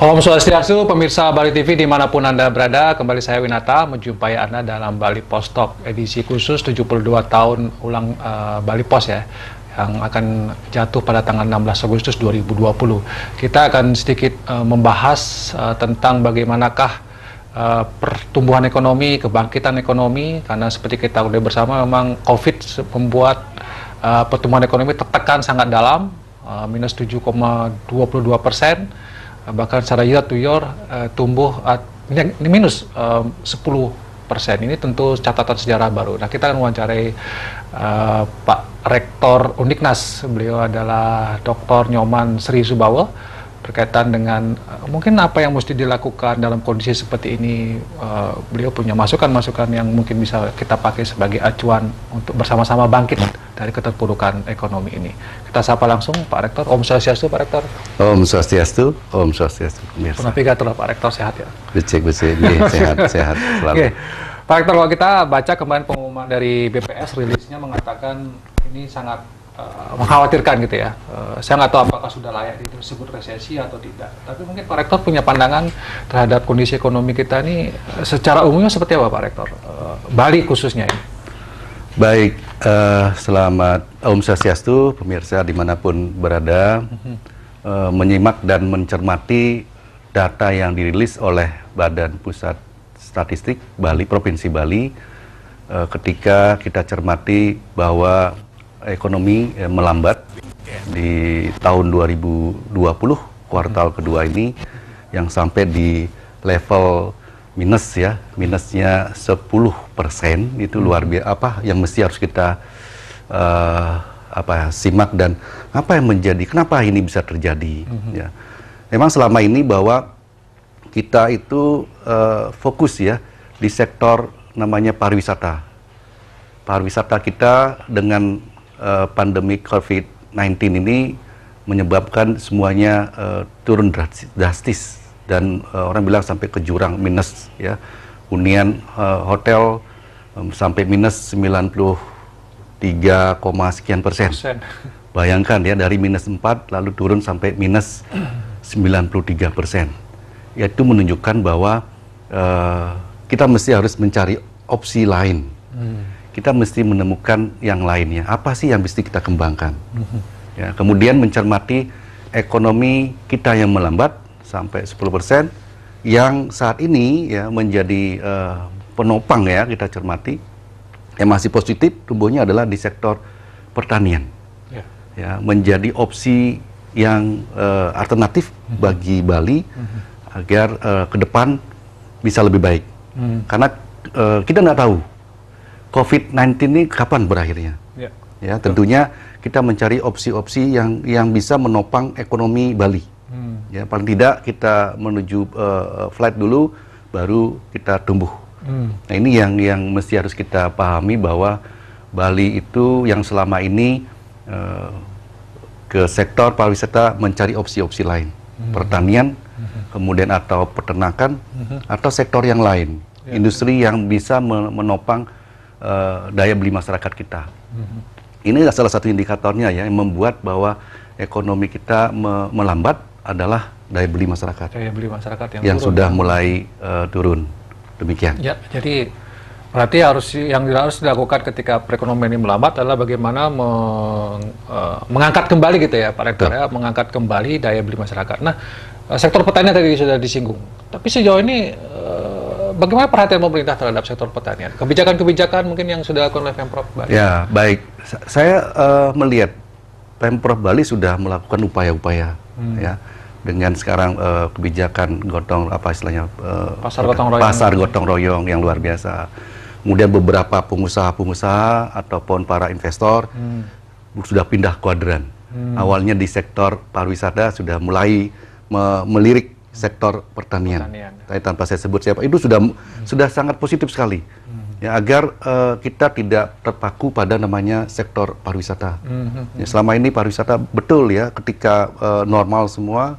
Om Swastiastu, pemirsa Bali TV dimanapun Anda berada, kembali saya Winata menjumpai Anda dalam Bali Post Talk edisi khusus 72 tahun ulang Bali Pos ya, yang akan jatuh pada tanggal 16 Agustus 2020. Kita akan sedikit membahas tentang bagaimanakah pertumbuhan ekonomi, kebangkitan ekonomi, karena seperti kita udah bersama memang COVID membuat pertumbuhan ekonomi tertekan sangat dalam, minus 7,22%. Bahkan secara year to year tumbuh ini minus 10%. Ini tentu catatan sejarah baru. Nah, kita akan wawancarai Pak Rektor Undiknas. Beliau adalah Dr. Nyoman Sri Subawa, berkaitan dengan mungkin apa yang mesti dilakukan dalam kondisi seperti ini. Beliau punya masukan-masukan yang mungkin bisa kita pakai sebagai acuan untuk bersama-sama bangkit dari keterpurukan ekonomi ini. Kita sapa langsung Pak Rektor. Om Swastiastu, Pak Rektor. Om Swastiastu, Om Swastiastu. Punapigatur Pak Rektor, sehat ya? Becek, sehat selalu. Oke. Pak Rektor, kalau kita baca kemarin pengumuman dari BPS, rilisnya mengatakan ini sangat mengkhawatirkan gitu ya. Saya nggak tahu apakah sudah layak disebut resesi atau tidak. Tapi mungkin Pak Rektor punya pandangan terhadap kondisi ekonomi kita ini secara umumnya seperti apa Pak Rektor? Bali khususnya ini. Baik, selamat Om Swastiastu, pemirsa dimanapun berada, menyimak dan mencermati data yang dirilis oleh Badan Pusat Statistik Bali, Provinsi Bali, ketika kita cermati bahwa ekonomi melambat di tahun 2020 kuartal kedua ini, yang sampai di level minus ya, minusnya 10%. Itu luar biasa, yang mesti harus kita simak, dan apa yang menjadi kenapa ini bisa terjadi ya. Memang selama ini bahwa kita itu fokus ya di sektor namanya pariwisata. Pariwisata kita dengan pandemi COVID-19 ini menyebabkan semuanya turun drastis, dan orang bilang sampai ke jurang minus ya. Hunian hotel sampai minus 93, sekian persen. Bayangkan ya, dari minus 4 lalu turun sampai minus 93%. Itu menunjukkan bahwa kita mesti harus mencari opsi lain. Kita mesti menemukan yang lainnya. Apa sih yang mesti kita kembangkan? Ya, kemudian mencermati ekonomi kita yang melambat sampai 10%, yang saat ini ya menjadi penopang ya, kita cermati. Yang masih positif tumbuhnya adalah di sektor pertanian. Ya, menjadi opsi yang alternatif bagi Bali agar ke depan bisa lebih baik. Karena kita nggak tahu COVID-19 ini kapan berakhirnya. Ya, tentunya kita mencari opsi-opsi yang bisa menopang ekonomi Bali. Ya, paling tidak kita menuju flight dulu, baru kita tumbuh. Nah, ini yang mesti harus kita pahami, bahwa Bali itu yang selama ini ke sektor pariwisata mencari opsi-opsi lain, pertanian, kemudian atau peternakan, atau sektor yang lain, industri yang bisa menopang daya beli masyarakat kita. Ini salah satu indikatornya ya, yang membuat bahwa ekonomi kita melambat adalah daya beli masyarakat. Daya beli masyarakat yang turun, sudah mulai turun. Demikian. Ya, jadi berarti yang harus dilakukan ketika perekonomian ini melambat adalah bagaimana mengangkat kembali gitu ya Pak Rektor ya, mengangkat kembali daya beli masyarakat. Nah, sektor pertanian tadi sudah disinggung. Tapi sejauh ini bagaimana perhatian pemerintah terhadap sektor pertanian? Kebijakan-kebijakan mungkin yang sudah dilakukan oleh Pemprov Bali? Ya, baik. Saya melihat Pemprov Bali sudah melakukan upaya-upaya ya, dengan sekarang kebijakan pasar gotong royong yang luar biasa. Kemudian beberapa pengusaha-pengusaha ataupun para investor sudah pindah kuadran. Awalnya di sektor pariwisata sudah mulai melirik sektor pertanian. Tapi tanpa saya sebut siapa, itu sudah sangat positif sekali. Ya, agar kita tidak terpaku pada namanya sektor pariwisata. Ya, selama ini pariwisata betul ya, ketika normal semua,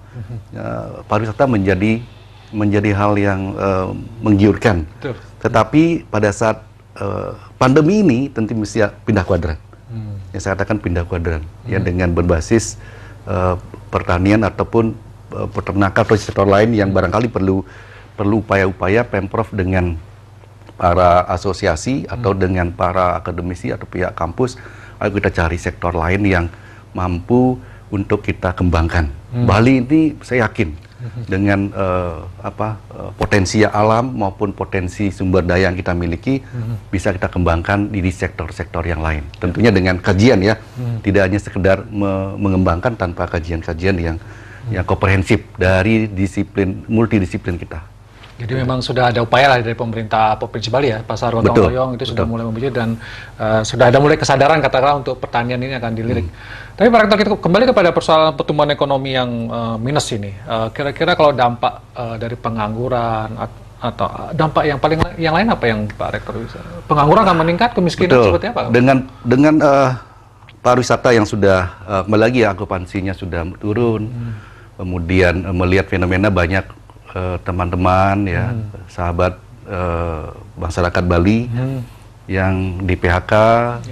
pariwisata menjadi hal yang menggiurkan. Tetapi pada saat pandemi ini tentu mesti pindah kuadran. Ya, saya katakan pindah kuadran ya, dengan berbasis pertanian ataupun peternakan atau sektor lain yang barangkali perlu upaya-upaya Pemprov dengan para asosiasi atau dengan para akademisi atau pihak kampus, ayo kita cari sektor lain yang mampu untuk kita kembangkan. Bali ini saya yakin dengan potensi alam maupun potensi sumber daya yang kita miliki bisa kita kembangkan di sektor-sektor yang lain. Tentunya dengan kajian ya, tidak hanya sekedar mengembangkan tanpa kajian-kajian yang komprehensif dari multidisiplin kita. Jadi memang sudah ada upaya lah dari pemerintah Provinsi Bali ya, Pasar Gotong Royong itu sudah mulai membuat dan sudah ada mulai kesadaran katakanlah untuk pertanian ini akan dilirik. Tapi Pak Rektor, kita kembali kepada persoalan pertumbuhan ekonomi yang minus ini. Kira-kira kalau dampak dari pengangguran atau dampak yang lain apa yang Pak Rektor bisa? Pengangguran akan meningkat, kemiskinan seperti apa? Dengan pariwisata yang sudah lagi okupansinya sudah turun, kemudian melihat fenomena banyak teman-teman ya, sahabat masyarakat Bali yang di PHK,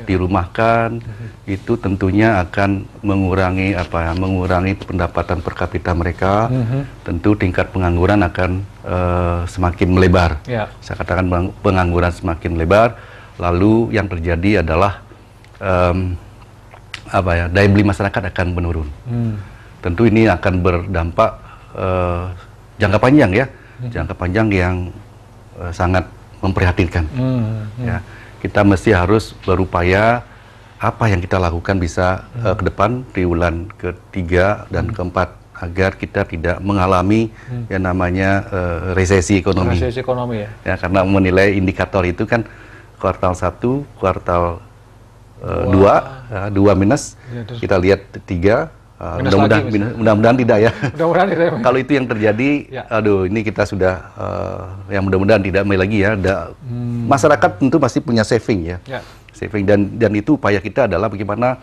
dirumahkan, itu tentunya akan mengurangi pendapatan per kapita mereka. Tentu tingkat pengangguran akan semakin melebar. Saya katakan pengangguran semakin lebar, lalu yang terjadi adalah daya beli masyarakat akan menurun. Tentu ini akan berdampak jangka panjang ya, jangka panjang yang sangat memprihatinkan. Ya, kita mesti harus berupaya apa yang kita lakukan bisa ke depan di bulan ketiga dan keempat agar kita tidak mengalami yang namanya resesi ekonomi. Resesi ekonomi ya. Ya, karena menilai indikator itu kan kuartal 1, kuartal 2 minus, kita lihat 3. Mudah-mudahan tidak ya. Mudah-mudahan tidak. Kalau itu yang terjadi, aduh, ini kita sudah yang mudah-mudahan tidak lagi ya. Masyarakat tentu pasti punya saving ya, saving dan itu upaya kita adalah bagaimana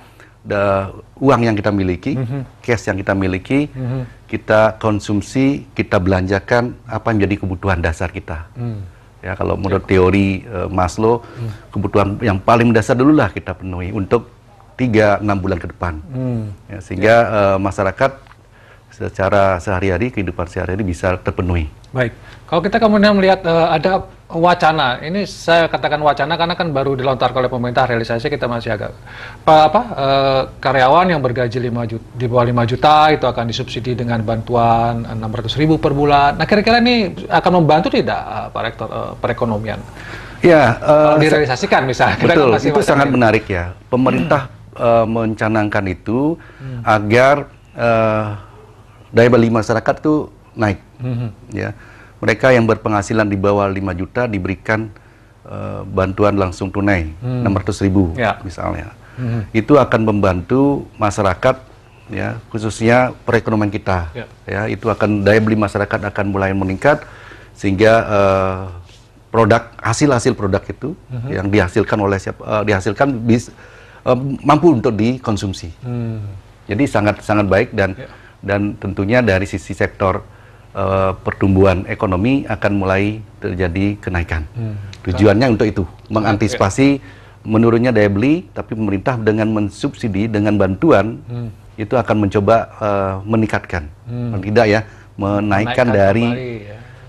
uang yang kita miliki, cash yang kita miliki, kita konsumsi, kita belanjakan apa yang menjadi kebutuhan dasar kita. Ya, kalau menurut teori Maslow, kebutuhan yang paling mendasar dulu lah kita penuhi untuk 3-6 bulan ke depan, ya, sehingga masyarakat secara sehari-hari, kehidupan sehari-hari bisa terpenuhi. Baik, kalau kita kemudian melihat ada wacana, ini saya katakan wacana karena kan baru dilontarkan oleh pemerintah, realisasi kita masih agak karyawan yang bergaji di bawah 5 juta itu akan disubsidi dengan bantuan 600.000 per bulan. Nah, kira-kira ini akan membantu tidak Pak Rektor perekonomian? Ya, kalau direalisasikan misalnya. Betul, itu sangat menarik ya. Pemerintah mencanangkan itu agar daya beli masyarakat itu naik. Ya, mereka yang berpenghasilan di bawah 5 juta diberikan bantuan langsung tunai 600.000 misalnya. Itu akan membantu masyarakat ya, khususnya perekonomian kita. Ya, itu akan daya beli masyarakat akan mulai meningkat sehingga hasil produk itu yang dihasilkan mampu untuk dikonsumsi. Jadi sangat baik dan tentunya dari sisi sektor pertumbuhan ekonomi akan mulai terjadi kenaikan. Tujuannya untuk itu, mengantisipasi menurunnya daya beli, tapi pemerintah dengan mensubsidi dengan bantuan itu akan mencoba meningkatkan, tidak ya, menaikkan dari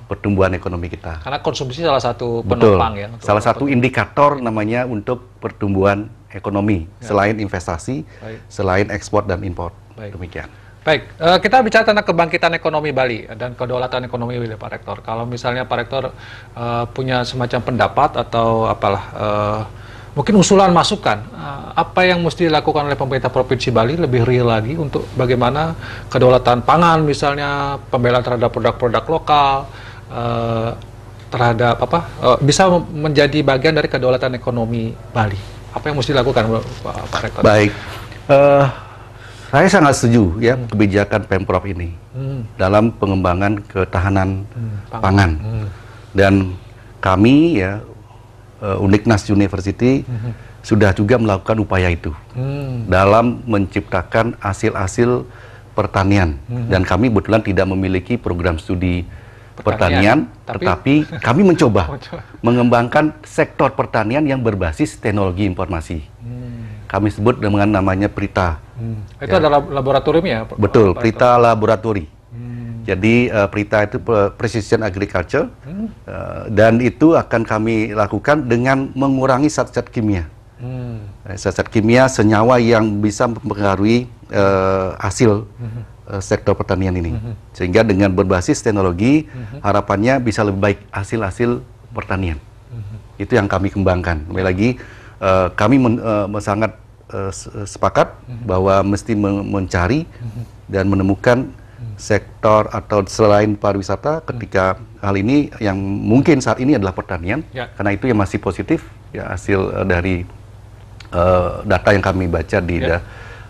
pertumbuhan ekonomi kita. Karena konsumsi salah satu penopang ya. Salah satu indikator namanya untuk pertumbuhan ekonomi, selain investasi, selain ekspor dan impor. Demikian. Baik, kita bicara tentang kebangkitan ekonomi Bali dan kedaulatan ekonomi Bali, Pak Rektor. Kalau misalnya Pak Rektor punya semacam pendapat atau mungkin usulan masukan, apa yang mesti dilakukan oleh pemerintah Provinsi Bali lebih real lagi untuk bagaimana kedaulatan pangan misalnya, pembelaan terhadap produk-produk lokal, terhadap bisa menjadi bagian dari kedaulatan ekonomi Bali. Apa yang mesti dilakukan, Pak Rektor? Baik, saya sangat setuju ya kebijakan Pemprov ini dalam pengembangan ketahanan pangan. Dan kami ya Uniknas University sudah juga melakukan upaya itu dalam menciptakan hasil-hasil pertanian. Dan kami kebetulan tidak memiliki program studi pertanian, tetapi kami mencoba mengembangkan sektor pertanian yang berbasis teknologi informasi. Kami sebut dengan namanya PRITA. Itu adalah laboratorium ya? Betul, PRITA Laboratori. Jadi PRITA itu Precision Agriculture, dan itu akan kami lakukan dengan mengurangi zat-zat kimia. Zat-zat kimia, senyawa yang bisa mempengaruhi hasil sektor pertanian ini. Sehingga dengan berbasis teknologi, harapannya bisa lebih baik hasil-hasil pertanian. Itu yang kami kembangkan. Kembali lagi, kami sangat sepakat bahwa mesti mencari dan menemukan sektor atau selain pariwisata, ketika hal ini yang mungkin saat ini adalah pertanian, karena itu yang masih positif ya, hasil dari data yang kami baca di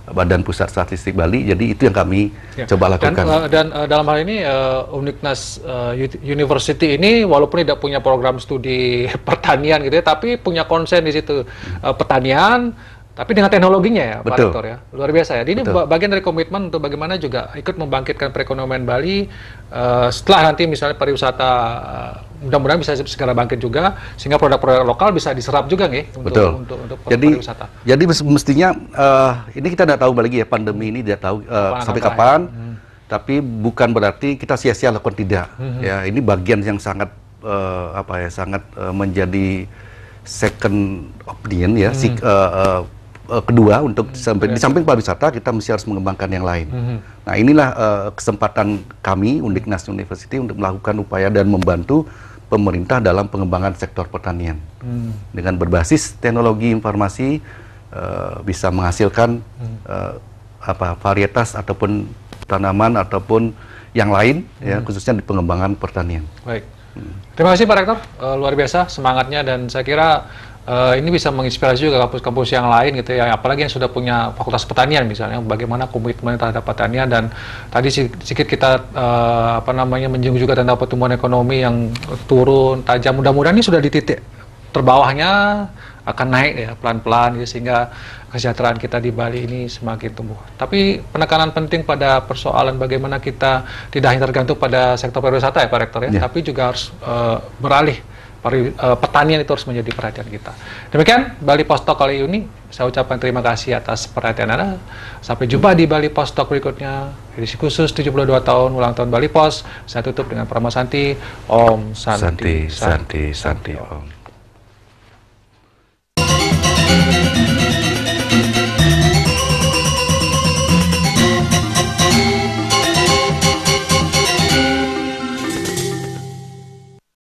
Badan Pusat Statistik Bali. Jadi itu yang kami coba lakukan. Dan dalam hal ini Uniknas University ini walaupun tidak punya program studi pertanian gitu ya, tapi punya konsen di situ pertanian, tapi dengan teknologinya ya, Pak Rektor ya. Luar biasa ya. Ini bagian dari komitmen untuk bagaimana juga ikut membangkitkan perekonomian Bali setelah nanti misalnya pariwisata mudah-mudahan bisa segera bangkit juga, sehingga produk-produk lokal bisa diserap juga nih untuk pariwisata. Jadi mestinya ini kita tidak tahu lagi ya, pandemi ini tidak tahu sampai kapan. Tapi bukan berarti kita sia-sia lakukan, tidak. Ya, ini bagian yang sangat sangat menjadi second opinion ya. Kedua, untuk di samping pariwisata kita mesti harus mengembangkan yang lain. Nah, inilah kesempatan kami Uniknas University untuk melakukan upaya dan membantu pemerintah dalam pengembangan sektor pertanian. Dengan berbasis teknologi informasi bisa menghasilkan varietas ataupun tanaman ataupun yang lain ya, khususnya di pengembangan pertanian. Baik. Terima kasih Pak Rektor, luar biasa semangatnya, dan saya kira ini bisa menginspirasi juga kampus-kampus yang lain gitu ya, apalagi yang sudah punya fakultas pertanian misalnya, bagaimana komitmen terhadap pertanian. Dan tadi sedikit kita menyinggung juga tentang pertumbuhan ekonomi yang turun tajam. Mudah-mudahan ini sudah di titik terbawahnya, akan naik ya pelan-pelan ya, sehingga kesejahteraan kita di Bali ini semakin tumbuh. Tapi penekanan penting pada persoalan bagaimana kita tidak hanya tergantung pada sektor pariwisata ya Pak Rektor ya, tapi juga harus beralih. Pertanian itu harus menjadi perhatian kita. Demikian Bali Post Talk kali ini. Saya ucapkan terima kasih atas perhatian Anda. Sampai jumpa di Bali Post Talk berikutnya, edisi khusus 72 tahun ulang tahun Bali Post. Saya tutup dengan Paramasanti. Om Santi, Santi, Santi, Santi, Om.